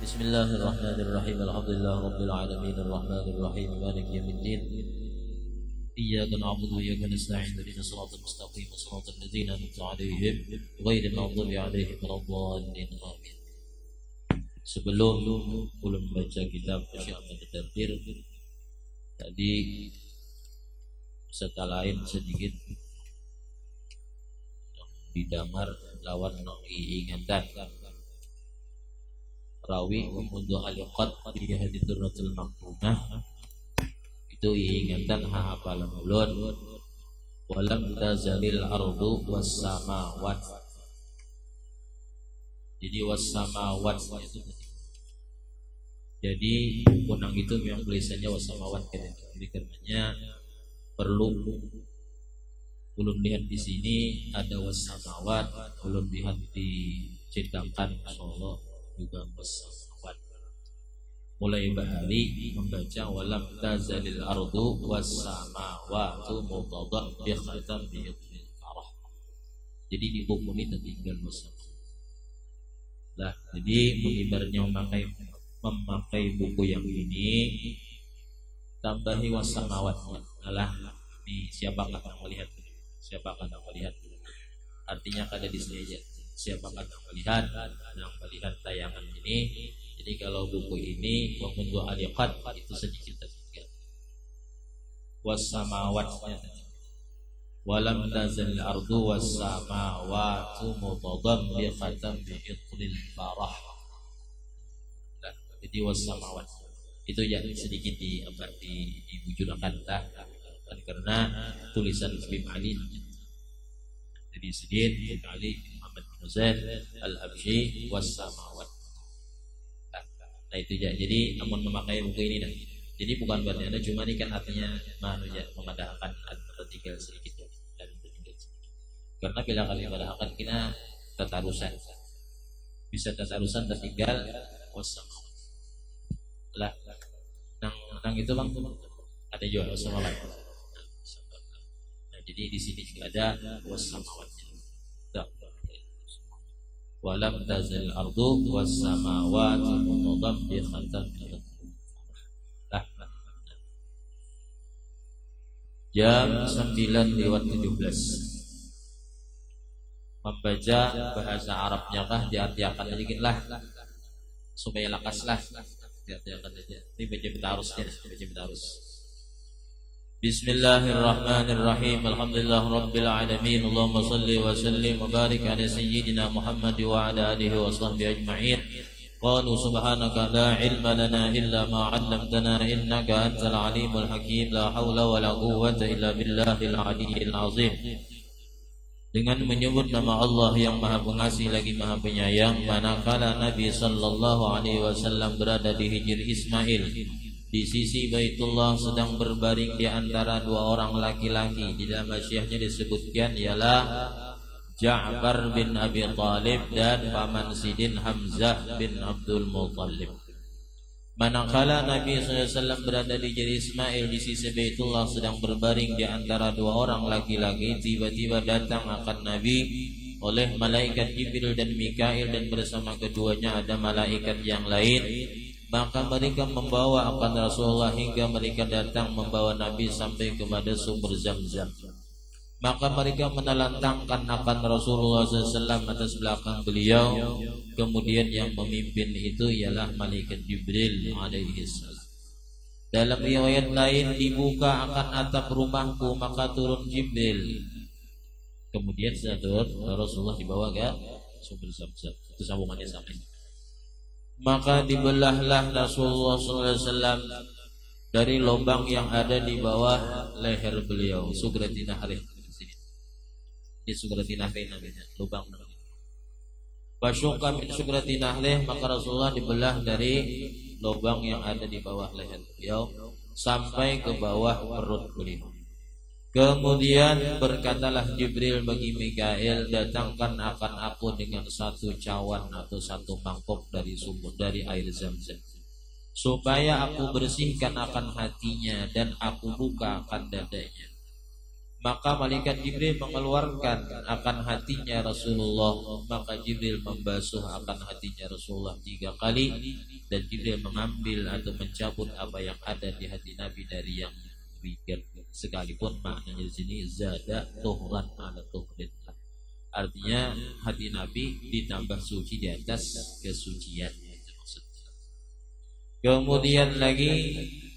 Bismillahirrahmanirrahim. Alhamdulillah rabbil alamin arrahmanir rahim maliki yaumiddin. Iyyaka na'budu wa iyyaka nasta'in ihdinas siratal mustaqim siratal ladzina an'amta 'alaihim ghairil maghdubi alaihim waladdallin. Amin. Sebelum membaca kitab Syekh Mudaththir tadi serta lain sedikit didamar lawan ingatan rawi mundu aliqat di haditsuratul maqrunah itu ingatan hafalan ulun walam tazalil ardu was samawat. Jadi was samawat itu jadi kunang itu memang tulisannya was samawat gitu. Jadi karenanya perlu belum lihat di sini ada was samawat, belum lihat di cetakan Solo juga was samawat. Mulai bahari membaca walam tazalil ardu was samawatu mutadabbihatan bi idnil farah. Jadi di buku ini tertinggal was samawat. Lah, jadi mengibarnya memakai buku yang ini tambahi was samawat. Alah, ini siapa akan melihat? Siapa akan melihat? Artinya kada di sini aja. Siapa akan melihat tayangan ini? Jadi kalau buku ini mundu aliqat itu sedikit tertinggal. Was samawatnya walam tazal ardu was samawatu mutadabbihatan bi idnil farah. Jadi was samawat itu ya sedikit dibujurkan lah karena tulisan Habib Ali. Jadi sedikit Habib Ali Muhammad bin Zaid Al-Habsyi was samawat. Nah itu ya. Jadi namun memakai buku ini dah. Jadi bukan berarti Anda cuma ini kan artinya ya mengadakan tertinggal sedikit ya. Dan tertinggal sedikit. Karena bila kali mengadakan kita tatarusan. Bisa tatarusan tertinggal was samawat. Lah nang itu Bang ada juga was samawat. Nah jadi di sini juga ada was samawat. Walam tazal ardu was samawati mutadabbihatan bi idnil farah. Jam 9:17 membaca bahasa Arabnya kah diartikan sedikit lah supaya lakas lah diartikan aja. Ini baca betarusnya, baca betarus. Bismillahirrahmanirrahim. Alhamdulillah rabbil alamin. Allahumma salli wa sallim wa barik ala sayyidina Muhammad wa ala alihi wa sahbihi ajma'in. Qalu subhanaka la ilma lana illa ma 'allamtana innaka antal alimul hakim. La haula wa la quwwata illa billahil aliyyil azim. Dengan menyebut nama Allah yang Maha Pengasih lagi Maha Penyayang, manakala Nabi sallallahu alaihi wasallam berada di Hijr Ismail di sisi Baitullah sedang berbaring di antara dua orang laki-laki. Di dalam syiahnya disebutkan ialah Ja'far bin Abi Thalib dan paman Sidin Hamzah bin Abdul Muttalib. Manakala Nabi SAW berada di Hijr Ismail di sisi Baitullah sedang berbaring di antara dua orang laki-laki, tiba-tiba datang akan Nabi oleh malaikat Jibril dan Mikail, dan bersama keduanya ada malaikat yang lain. Maka mereka membawa akan Rasulullah hingga mereka datang membawa Nabi sampai kepada sumber Zam-Zam. Maka mereka menelantangkan akan Rasulullah SAW atas belakang beliau. Kemudian yang memimpin itu ialah malaikat Jibril alaihi salam. Dalam riwayat lain, dibuka akan atap rumahku maka turun Jibril. Kemudian setelah Rasulullah dibawa ke sumber Zam-Zam. Itu sambungannya sampai. Maka dibelahlah Rasulullah SAW dari lubang yang ada di bawah leher beliau. Sugratina Nahrih di sini. Ini Sugratina Nahrih namanya, lubang. Fasyuqa min Sugratina Nahrih, maka Rasulullah dibelah dari lubang yang ada di bawah leher beliau sampai ke bawah perut beliau. Kemudian berkatalah Jibril bagi Mikail, datangkan akan aku dengan satu cawan atau satu mangkok dari sumber dari air Zam-Zam, supaya aku bersihkan akan hatinya dan aku buka akan dadanya. Maka malaikat Jibril mengeluarkan akan hatinya Rasulullah. Maka Jibril membasuh akan hatinya Rasulullah 3 kali. Dan Jibril mengambil atau mencabut apa yang ada di hati Nabi dari yang wigan. Sekalipun maknanya di sini zada tuhran ala tuhrin. Artinya hati Nabi ditambah suci di atas kesucian. Kemudian lagi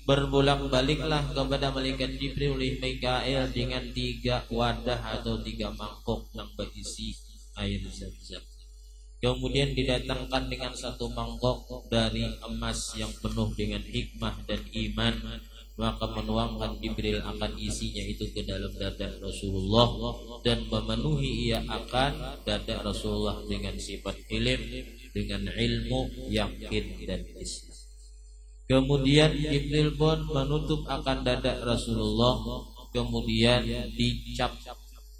berbolak-baliklah kepada malaikat Jibril oleh Mikail dengan 3 wadah atau 3 mangkok yang berisi air zam-zam. Kemudian didatangkan dengan 1 mangkok dari emas yang penuh dengan hikmah dan iman. Maka menuangkan Jibril akan isinya itu ke dalam dada Rasulullah dan memenuhi ia akan dada Rasulullah dengan sifat ilm, dengan ilmu, yakin dan Islam. Kemudian Jibril pun menutup akan dada Rasulullah, kemudian dicap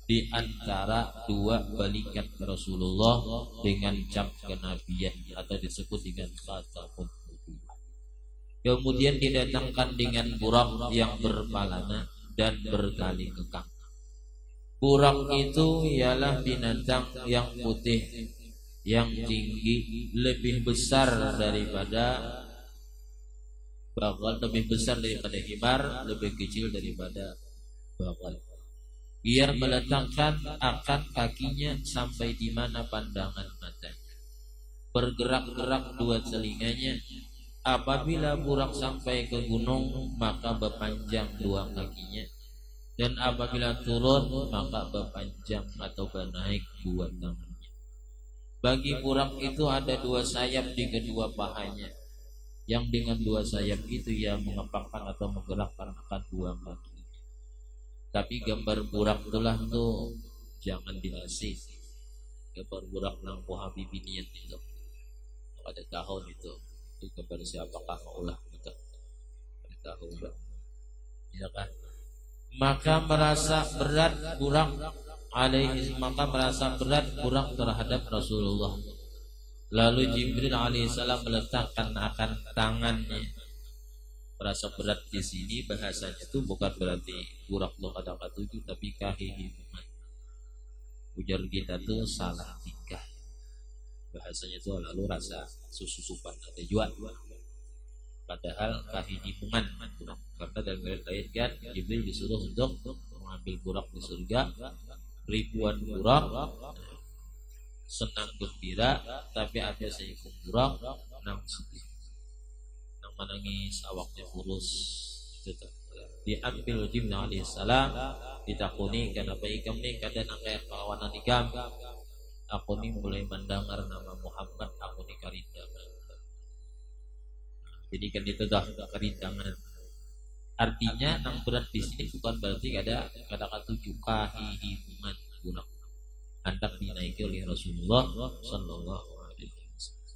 di antara 2 balikat Rasulullah dengan cap kenabian atau disebut dengan khatamul. Kemudian didatangkan dengan burak yang berpalana dan bertali kekang. Burak itu ialah binatang yang putih, yang tinggi, lebih besar daripada bagal, lebih besar daripada himar, lebih kecil daripada bagal. Ia meletakkan akan kakinya sampai di mana pandangan matanya. Bergerak-gerak 2 telinganya. Apabila burak sampai ke gunung, maka berpanjang 2 kakinya. Dan apabila turun, maka berpanjang atau bernaik 2 tangannya. Bagi burak itu ada 2 sayap di kedua pahanya. Yang dengan 2 sayap itu ia mengepakkan atau menggerakkan akan 2 kaki. Tapi gambar burak itulah tuh jangan dinasih. Gambar burak nang Habibie niat itu. Pada tahun itu kepada siapakah maulah kita tahu ya kan. Maka merasa berat burak terhadap Rasulullah. Lalu Jibril alaihissalam meletakkan akan tangannya. Merasa berat di sini bahasanya itu bukan berarti burak lo kata 7 tapi kahihiman. Ujar kita tuh salah tingkah. Bahasanya itu lalu rasa susupan atau jual. Padahal kahidimungan, karena dalam ayat kan Jibril disuruh untuk mengambil burak di surga, ribuan burak, senang gembira, tapi ada seekor burak nang sedih, nang menangis, awaknya kurus. Diambil Jibril alaihissalam, ditakuni kenapa ikam ni kadang angkat kawanan ikam. Aku ni mulai mendengar nama Muhammad, aku ni karindangan. Jadi kan itu dah karindangan. Artinya nang berat di sini bukan berarti ada kata-kata 7 kahihiman burak. Hendak dinaiki oleh Rasulullah Sallallahu Alaihi Wasallam.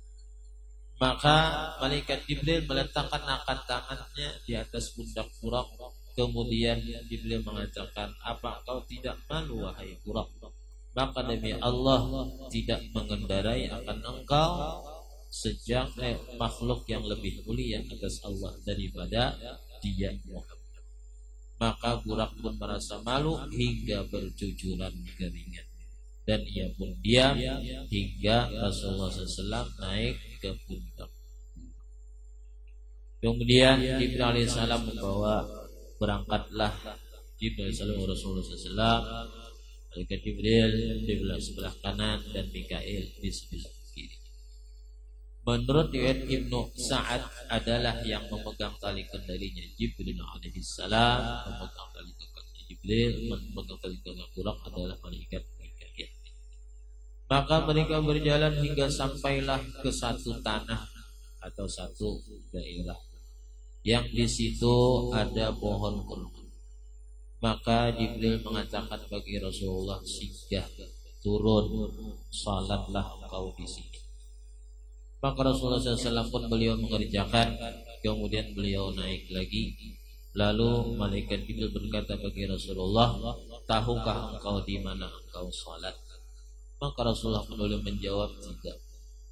Maka malaikat Jibril meletakkan akan tangannya di atas pundak burak. Kemudian Jibril mengatakan, apa engkau tidak malu wahai burak? Maka demi Allah tidak mengendarai akan engkau sejak makhluk yang lebih mulia atas Allah daripada dia Muhammad. Maka burak pun merasa malu hingga bercucuran keringat. Dan ia pun diam hingga Rasulullah SAW naik ke pundak. Kemudian Jibril alaihissalam membawa, berangkatlah Jibril alaihissalam Rasulullah SAW. Malaikat Jibril di sebelah kanan dan Mikail di sebelah kiri. Menurut riwayat Ibnu Sa'ad adalah yang memegang tali kendalinya Jibril alaihissalam, memegang tali kekangnya Jibril, memegang tali kekang burak adalah malaikat Mikail. Maka mereka berjalan hingga sampailah ke satu tanah atau satu daerah yang di situ ada pohon kurma. Maka Jibril mengatakan bagi Rasulullah, singgah, turun, salatlah engkau di sini. Maka Rasulullah SAW pun beliau mengerjakan. Kemudian beliau naik lagi. Lalu malaikat Jibril berkata bagi Rasulullah, tahukah engkau di mana engkau salat? Maka Rasulullah pun beliau menjawab, tidak.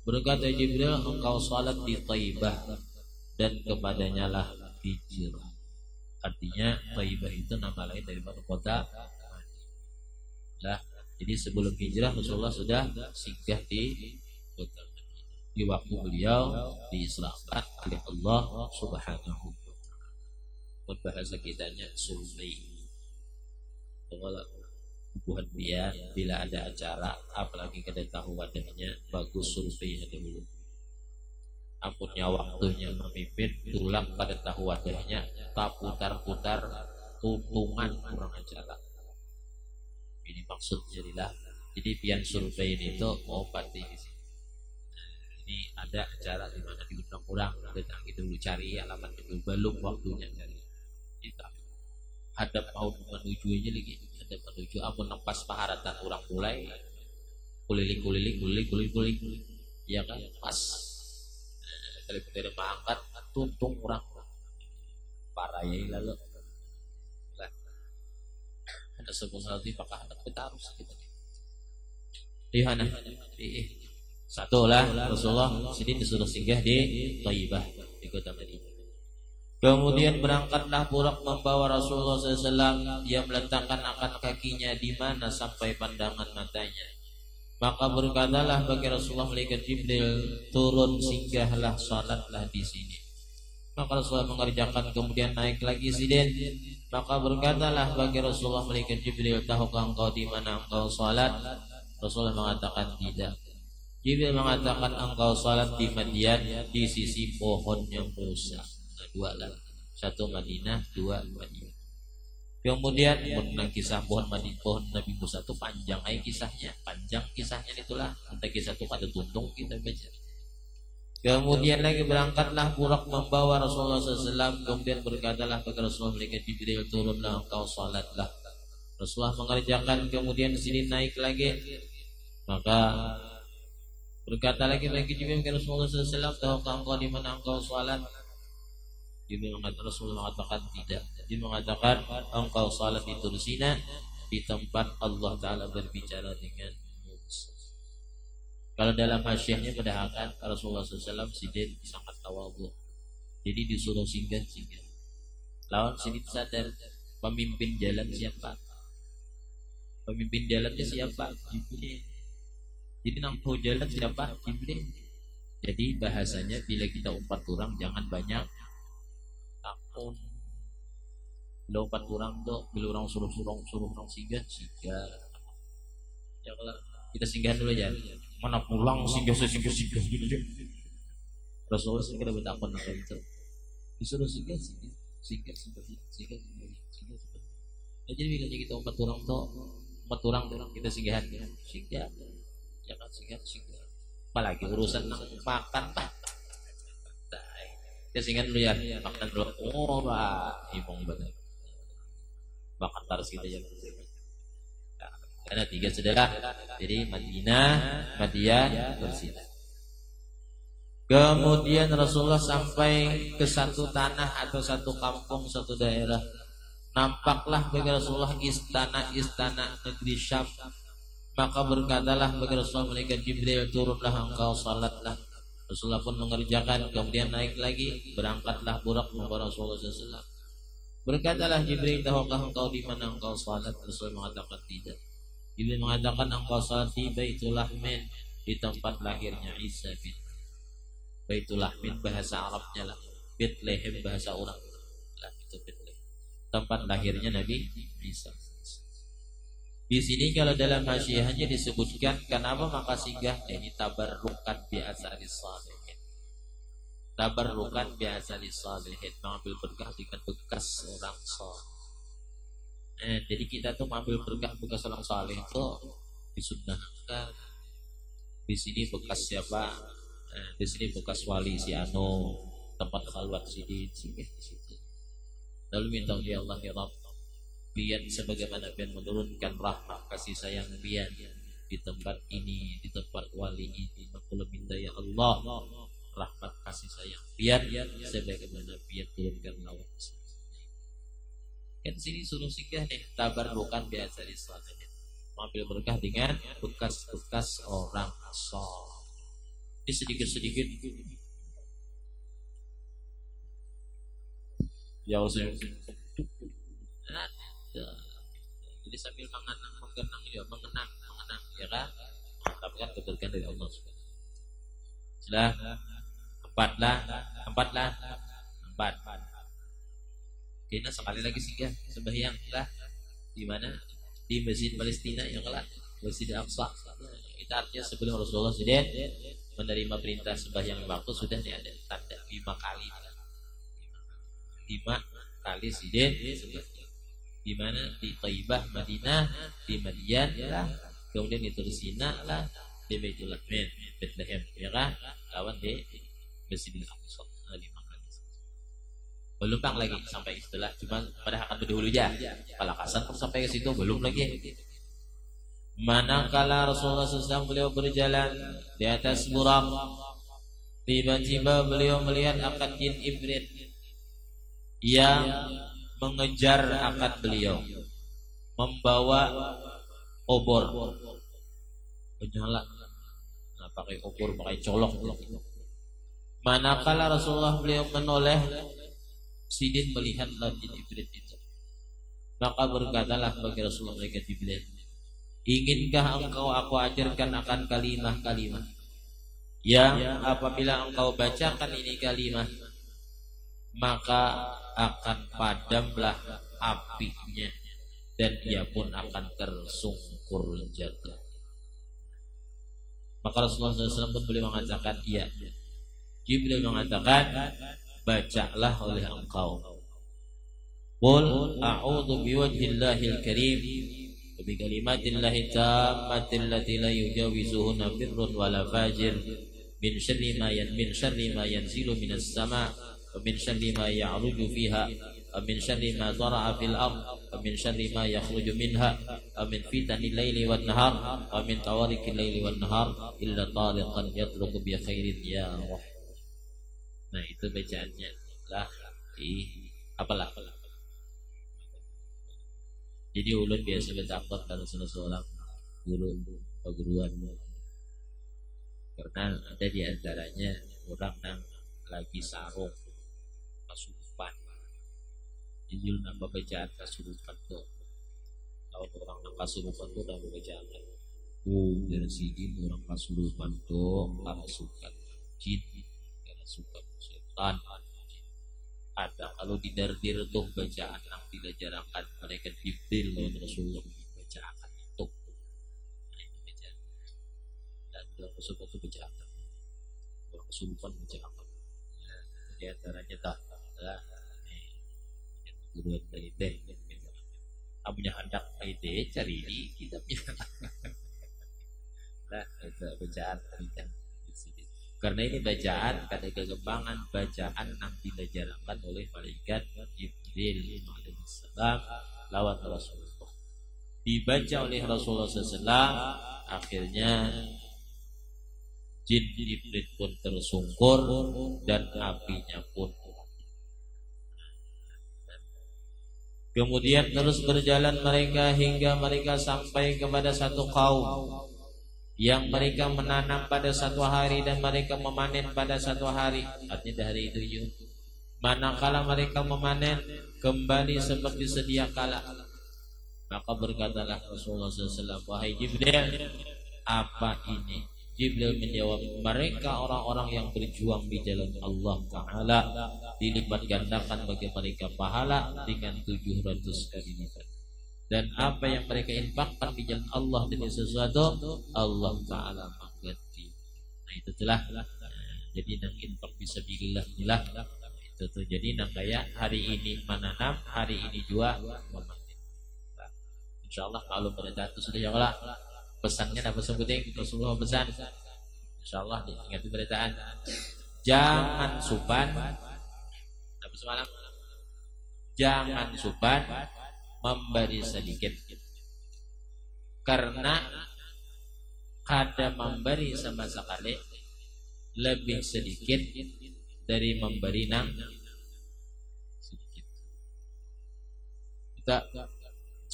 Berkata Jibril, engkau salat di Taibah dan kepadanya lah hijrah. Artinya Taibah itu nama lain daripada kota Nah, jadi sebelum hijrah Rasulullah sudah singgah di kota Madinah. Di waktu beliau diislamkan oleh Allah Subhanahu wa taala. Bahasa kitanya sulmi. Kalau hubungan dia bila ada acara apalagi kada tahu wadahnya bagus survei dulu. Ampunnya waktunya memimpin tulang pada tahu wadahnya tak putar-putar tutungan kurang acara. Ini maksudnya adalah jadi pian survei ini tuh mau pasti di sini. Ini ada acara di mana diundang orang datang gitu dulu cari alamat itu belum waktunya cari kita hadap mau menuju aja lagi hadap menuju amun nempas paharatan orang mulai kuliling ya kan pas kalau kita mengangkat tuntung orang parah ya lalu lah ada sebuah hal di pakah ada kita harus kita di mana satu lah Rasulullah sini disuruh singgah di Thayyibah di kota Madinah. Kemudian berangkatlah Burak membawa Rasulullah SAW. Dia meletakkan akan kakinya di mana sampai pandangan matanya. Maka berkatalah bagi Rasulullah malaikat Jibril, turun singgahlah salatlah di sini. Maka Rasulullah mengerjakan kemudian naik lagi sidin. Maka berkatalah bagi Rasulullah malaikat Jibril, tahukah engkau di mana engkau salat? Rasulullah mengatakan tidak. Jibril mengatakan engkau salat di Madian di sisi pohonnya Musa. Nah, dua lah. Satu Madinah, dua Madinah. Kemudian mengenang kisah pohon Nabi Musa itu panjang kisahnya. Panjang kisahnya itulah. Entah kisah itu pada tuntung kita baca. Kemudian lagi berangkatlah Burak membawa Rasulullah SAW. Kemudian berkatalah kepada Rasulullah malaikat Jibril, turunlah engkau salatlah. Rasulullah mengerjakan kemudian sini naik lagi. Maka berkata lagi bagi Jibril kepada Rasulullah SAW, tahukah engkau di mana engkau salat? Jibril mengatakan, Rasulullah mengatakan tidak. Dia mengatakan engkau salat di Tursina, di tempat Allah Taala berbicara dengan Musa. Kalau dalam hasyiahnya pada akan Rasulullah SAW sidin sangat tawadhu. Jadi disuruh singgah. Lawan sini sadar pemimpin jalan siapa? Pemimpin jalannya siapa? Jibril. Jadi nampu jalan siapa? Jibril. Jadi bahasanya bila kita umpat orang jangan banyak takun. Bila umpat orang tuh bila orang suruh orang singgah. Ya kalau kita singgah dulu aja. Mana pulang singgah gitu. Rasulullah kita bertakun apa itu? Disuruh singgah. Jadi bila kita umpat orang kita singgah. Jangan singgah. Apalagi urusan makan pak. Kita singgah dulu ya. Makan dulu. Oh pak, imong banget. Makan terus kita ya. Karena tiga saudara. Jadi Madinah, Madian, Tursina. Kemudian Rasulullah sampai ke satu tanah atau satu kampung, satu daerah. Nampaklah bagi Rasulullah istana negeri Syam. Maka berkatalah bagi Rasulullah malaikat Jibril, turunlah engkau salatlah. Rasulullah pun mengerjakan, kemudian naik lagi, berangkatlah Burak membawa Rasulullah SAW. Berkatalah Jibril, tahukah engkau di mana engkau salat? Rasulullah mengatakan tidak. Jibril mengatakan engkau salat di Baitul Lahmin, di tempat lahirnya Isa bin. Baitul Lahmin bahasa Arabnya lah, Bethlehem bahasa orang lah, itu Bethlehem. Tempat lahirnya Nabi Isa. Di sini kalau dalam hasyiahnya disebutkan kenapa maka singgah ini tabarrukan biasa disalihin. Tabarrukan biasa disalihin, mengambil berkah dengan bekas orang saleh. Jadi kita tuh mengambil berkah bekas orang saleh itu disunnahkan. Di sini bekas siapa? Di sini bekas wali si Anu, tempat khalwat singgah di situ. Lalu minta ya Allah ya Rabb, biar sebagaimana biar menurunkan rahmat kasih sayang biar di tempat ini, di tempat wali ini. Maka minta ya Allah rahmat kasih sayang biar sebagaimana biar turunkan lawan. Kan sini suruh singgah nih, tabarrukan biasa di sana. Mengambil berkah dengan bekas-bekas orang saleh. Ini sedikit-sedikit. Ya Allah. Jadi sambil mengenang ya kan, mengharapkan keberkahan dari Allah. Sudah empat. Kita sekali lagi singgah sembahyang lah di mana? Di Masjid Palestina yang kelak, Masjid Al-Aqsa. Itu artinya sebelum Rasulullah sudah menerima perintah sembahyang waktu sudah ada tanda 5 kali. 5 kali sidin di mana? Di Thaibah, Madinah, di Madian lah, kemudian di Tursina lah, di Baitul Lahmin, Bethlehem, ya kan? Lawan di Masjidil Aqsa 5 kali. Belum bang lagi sampai istilah, cuma pada akan berdahulu aja. Kalau kasar pun sampai ke situ belum lagi. Manakala Rasulullah SAW beliau berjalan di atas burak, tiba-tiba beliau melihat akad jin ibrit yang mengejar akad beliau, membawa obor menyala, nah, pakai obor, pakai colok. Manakala Rasulullah beliau menoleh, sidin melihatlah jin ibrit itu, maka berkatalah bagi Rasulullah mereka Jibril, inginkah engkau aku ajarkan akan kalimah-kalimah yang apabila engkau bacakan ini kalimah maka akan padamlah apinya dan ia pun akan tersungkur jaga. Maka Rasulullah SAW pun boleh mengatakan iya. Jibril mengatakan bacalah oleh engkau, qul a'udzu biwajhillahil karim wa bi kalimatillahi tammatil lati la yujawizuhunna birrun wala fajir min syarri ma yanzilu minas sama' wa min syarri ma ya'ruju fiha wa min syarri ma dhara'a fil ard wa min syarri ma yakhruju minha wa min fitanil laili wan nahar wa min tawarikil laili wan nahar illa tariqan yatruku bi khairin ya Rahman. Nah itu bacaannya lah apalah. Jadi ulun biasa bertakut kalau seorang guru perguruan, karena ada di antaranya orang yang lagi sarung kasurupan. Jadi nambah bacaan kasurupan tuh. Kalau orang yang kasurupan tuh nambah bacaan. Dari sini orang kasurupan tuh kerasukan jin, kerasukan setan. Ada kalau di dardir tuh bacaan yang tidak jarangkan mereka Jibril lawan Rasulullah bacaan itu. Nah, ini bacaan. Dan dalam Rasulullah itu bacaan. Orang kesurupan bacaan. Nah, di antaranya tak adalah guruan dari teh. Kamunya hendak ide cari di kitabnya. Nah, itu bacaan kan. Karena ini bacaan kada kegembangan bacaan yang dijalankan oleh malaikat Jibril alaihissalam lawan Rasulullah. Dibaca oleh Rasulullah SAW, akhirnya jin iblis pun tersungkur dan apinya pun. Kemudian terus berjalan mereka hingga mereka sampai kepada satu kaum yang mereka menanam pada satu hari dan mereka memanen pada satu hari. Artinya dari itu juga. Manakala mereka memanen kembali seperti sedia kala, maka berkatalah Rasulullah SAW, wahai Jibril, apa ini? Jibril menjawab, mereka orang-orang yang berjuang di jalan Allah Ta'ala, dilipat gandakan bagi mereka pahala dengan 700 kali lipat. Dan apa yang mereka infakkan di jalan Allah demi sesuatu, Allah Ta'ala mengganti. Nah itu telah jadi nang infak bisa billah itu tuh. Jadi nang kayak hari ini menanam, hari ini juga memanen. Nah, insyaallah kalau pada itu sudah ya Allah. Pesannya apa sebutin Rasulullah pesan. Insyaallah diingat beritaan. Jangan supan. Apa semalam? Jangan supan memberi sedikit, karena kada memberi sama sekali lebih sedikit dari memberi nang sedikit. Kita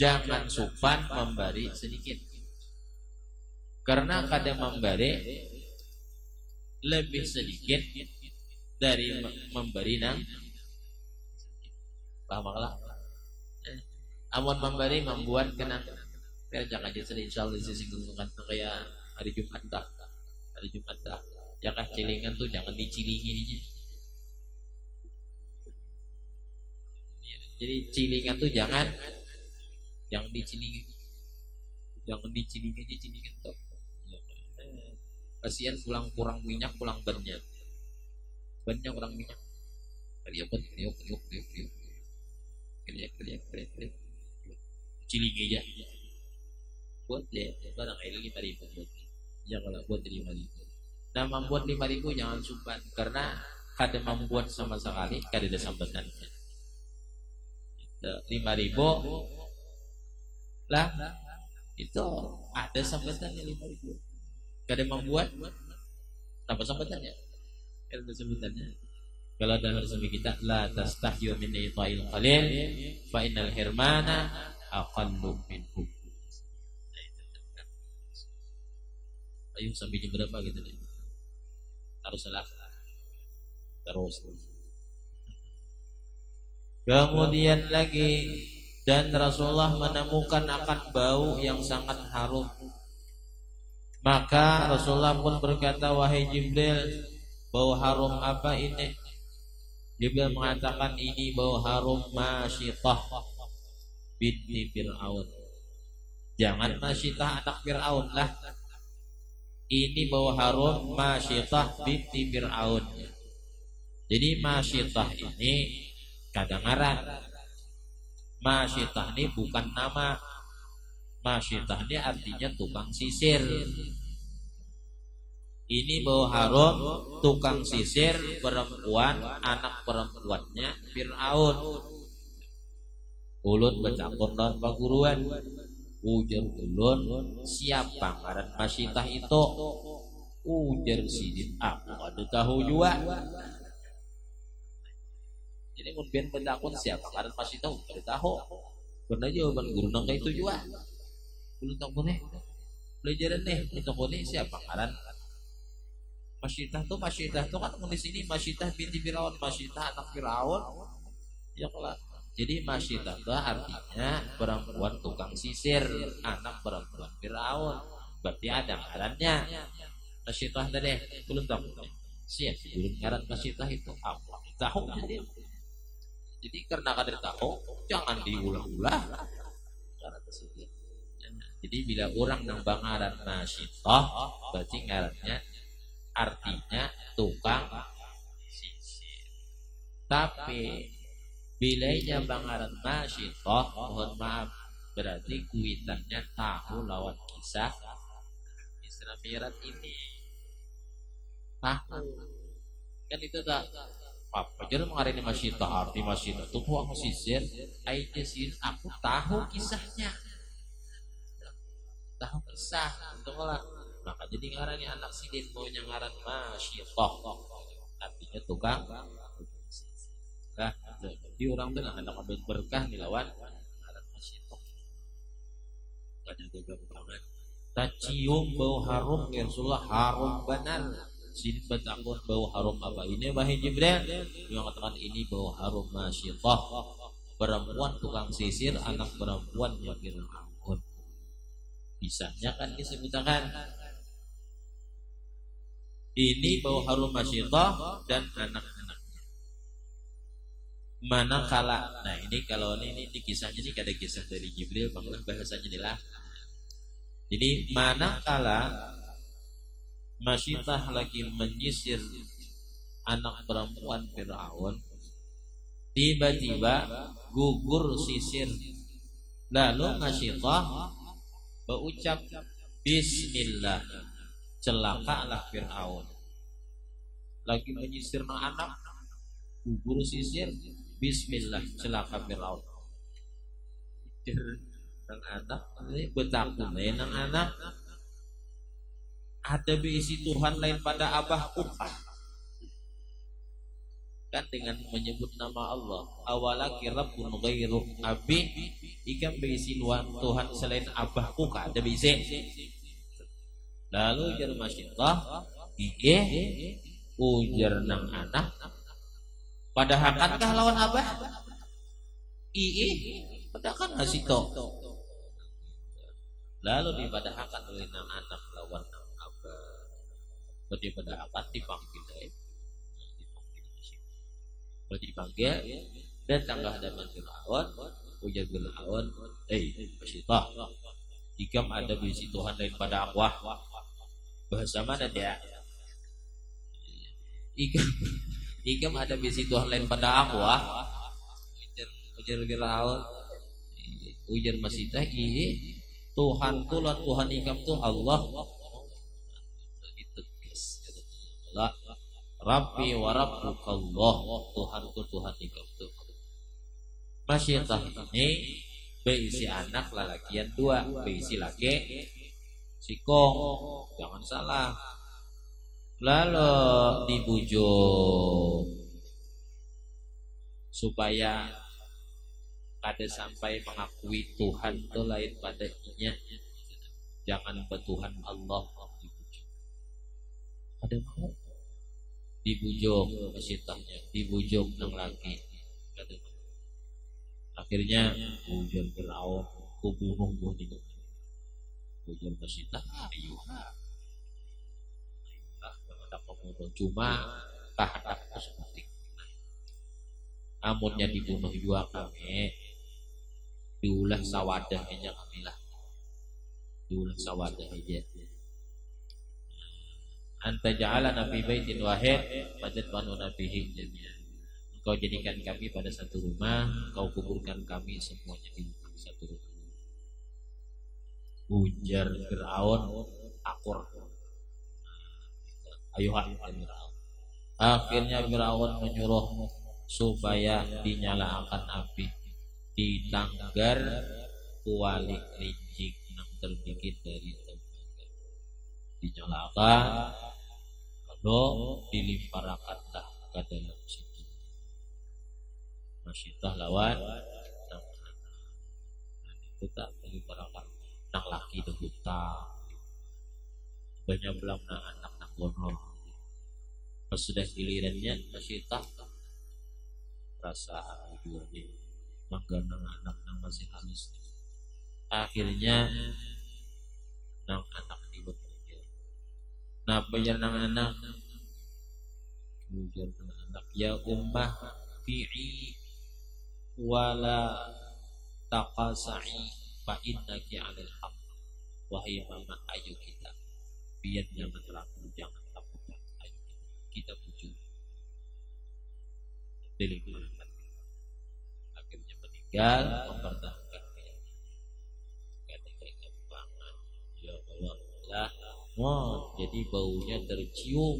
jangan supan memberi sedikit, karena kada memberi lebih sedikit dari memberi nang paham lah. Amun memberi membuat kena jangan aja sering insyaallah sisi kan kayak hari Jumat dah. Hari Jumat dah. Ya kah cilingan tuh jangan dicilingi aja. Jadi cilingan tuh jangan dicilingi. Jangan dicilingi aja cilingan tuh. Kasihan pulang kurang minyak, pulang bannya. Bannya kurang minyak. Kriuk. Cilingi aja. Buat deh barang air 5.000 buat. Janganlah buat 5.000. Nah membuat 5.000 jangan sumpan karena kada membuat sama sekali kada ada sambutannya. 5.000 lah itu ada sambutannya 5.000. Kada membuat apa sambutannya? Kada ada sambutannya. Kalau dalam resmi kita la tastahyu min ita'il qalil fa innal hirmana aqallu minhu. Ayo sampai jam berapa gitu nih? Harus salah. Terus. Kemudian lagi dan Rasulullah menemukan akan bau yang sangat harum. Maka Rasulullah pun berkata, wahai Jibril, bau harum apa ini? Jibril mengatakan ini bau harum Masyitah binti Fir'aun. Jangan Masyitah anak Fir'aun lah. Ini bau harum Masyitah binti Fir'aun. Jadi Masyitah ini kadangaran. Masyitah ini bukan nama. Masyitah ini artinya tukang sisir. Ini bau harum tukang sisir perempuan, anak perempuannya Fir'aun. Ulun bercampur daun paguruan. Ujar ulun siapa ngaran Masyitah itu? Ujar sidin aku ada tahu juga. Jadi mungkin bertakun siapa ngaran Masyitah udah tahu. Pernah jawaban guru nangka itu juga. Ulun tak boleh pelajaran nih itu boleh siapa ngaran Masyitah tuh kan di sini Masyitah binti Firaun, Masyitah anak Firaun. Ya kalau jadi Masyitah itu artinya perempuan tukang sisir, anak perempuan Firaun. Berarti ada ngarannya. Masyitah tadi belum tahu. Siap belum ngaran Masyitah itu apa? Tahu jadi. Jadi karena kada tahu jangan diulang-ulang. Jadi bila orang nang bangaran Masyitah berarti ngarannya artinya tukang sisir. Tapi bilainya bangaran Masyitah, mohon maaf, berarti kuitannya tahu lawan kisah Isra Mi'raj ini. Tahu kan itu tak apa jadi mengarani Masyitah, arti Masyitah itu tukang sisir. Aja sih aku tahu kisahnya, tahu kisah untuk lah. Maka jadi ngarani anak sidin maunya ngaran Masyitah, artinya tukang. Nah, di orang tuh anak ambil berkah nih lawan ngaran Masyitah. Ada juga banget. Tacium bau harum ya Rasulullah, harum benar. Sini bertakun bau harum apa ini? Wahai Jibril, yang mengatakan ini bau harum Masyitah, perempuan tukang sisir, anak perempuan yang Fir'aun. Bisanya kan disebutkan ini bau harum Masyitah dan anak-anaknya. Manakala, nah ini kalau ini kisahnya ini ada kisah dari Jibril, bagaimana bahasanya inilah. Jadi manakala Masyitah lagi menyisir anak perempuan Fir'aun, tiba-tiba gugur sisir. Lalu Masyitah berucap Bismillah, celakalah Fir'aun. Lagi menyisir anak, gugur sisir, Bismillah, celaka Fir'aun. Nang anak, ini betakun nang anak. Ada berisi Tuhan lain pada abahku kan dengan menyebut nama Allah. Awalaki Rabbun ghairu abi, ikan berisi Tuhan selain abahku kan ada berisi. Lalu ujar Masyitah, ujar nang anak, pada hakankah lawan abah? Padahkan hasito. Lalu dipadahakan oleh nang anak lawan nang apa. Dipadahakan dipanggil dipanggil dan tangga hadapan Fir'aun ujar Fir'aun Masitah jika ada bisi Tuhan lain pada akwah bahasa mana dia jika ada bisi Tuhan lain pada akwah ujar Fir'aun ujar Masitah Tuhan tulan Tuhan ikam tuh Allah Allah Rabbi wa rabbukallah Tuhanku Tuhan ikam tuh Masyiatah ini berisi anak lalakian dua berisi laki sikong jangan salah lalu dibujuk supaya kada sampai mengakui Tuhan itu lain padanya jangan bertuhan Allah dibujuk ada mau dibujuk Masyiatahnya dibujuk nang lagi akhirnya ujar Fir'aun kubunuh ujar Masyiatah ayo membunuh cuma kehendakku seperti amunnya dibunuh juga kami diulah sawadah aja kami lah diulah sawadah aja anta ja'alana fi baitin wahid fajadwana bihi jami'an engkau jadikan kami pada satu rumah engkau kuburkan kami semuanya di satu rumah ujar Fir'aun akur ayo Fir'aun akhirnya Fir'aun menyuruh supaya dinyalakan api di tanggar kuali licik yang terbikin dari tembaga dinyalakan lalu dilimparakanlah ke dalam situ Masyiatah lawan nang itu tak dilimparakan nang laki dehutang banyak belang nang anak nang gono pas sudah gilirannya Masyiatah rasa juga nih mangga nang anak nang masih halus akhirnya nang anak dibuat nah bayar nang anak ujar nang anak ya ummah fi'i wala taqasai fa innaki 'alal haq wahai mama ayo kita biar jangan ragu jangan takut ayo kita pujuk dilimpahkan akhirnya meninggal mempertahankan ketika kembangan ya Allah jadi baunya tercium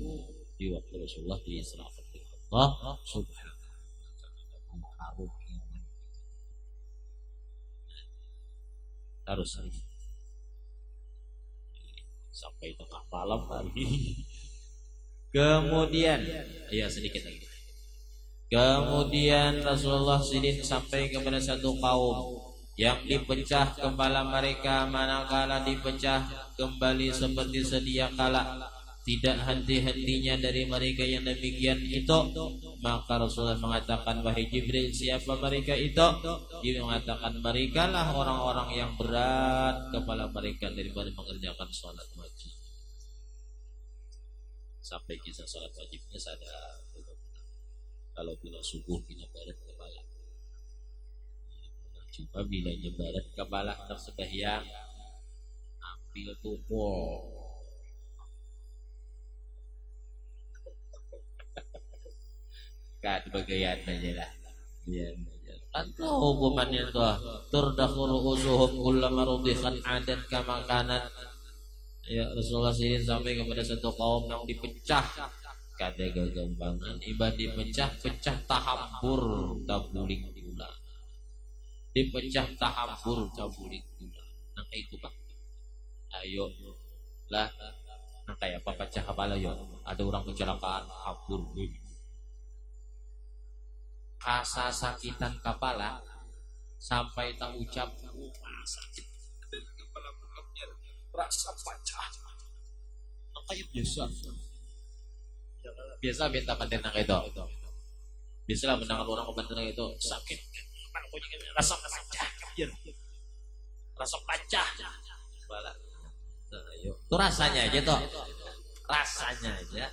di waktu Rasulullah diisrakan oleh Allah subhanahu wa ta'ala harum harus sampai tengah malam hari kemudian ya sedikit lagi kemudian Rasulullah sidin sampai kepada satu kaum yang dipecah kepala mereka manakala dipecah kembali seperti sedia kala tidak henti-hentinya dari mereka yang demikian itu maka Rasulullah mengatakan wahai Jibril siapa mereka itu dia mengatakan mereka lah orang-orang yang berat kepala mereka daripada mengerjakan sholat wajib sampai kisah sholat wajibnya sadar kalau bila subuh kita barat kepala cuma bila barat kepala tak sembahyang ambil tumpul kan bagaian aja lah kan tuh hukumannya tuh terdakhuru usuhum kullama rudikhan adan kama kanat ya Rasulullah sini sampai kepada satu kaum yang dipecah kada gagampangan ibadah dipecah tahambur tabuling gula dipecah tahambur tabuling gula nah itu Pak ayo lah nah kayak apa pecah kepala yo ada orang kecelakaan hambur asa sakitan kepala sampai tak ucap sakit kepala bukannya rasa pecah nah kayak biasa beta pandai nang itu biasalah mendengar orang kebantuan itu sakit man ko juga rasok pacah biar rasok pacah bala ayo itu rasanya aja toh, rasanya aja,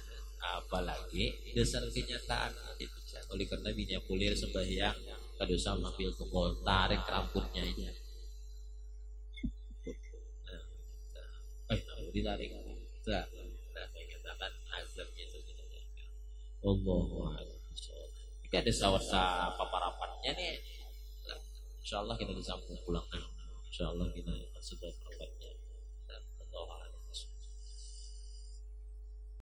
apalagi dasar kenyataan itu. Oleh karena binya kulir sembahyang kadosa mambil tungkol tarik rambutnya aja, ditarik, nah mengatakan azabnya itu tidak. Allah, ini ada sawasa paparapannya nih. Insyaallah kita disambung pulang. Insyaallah kita sebab rapatnya. Allah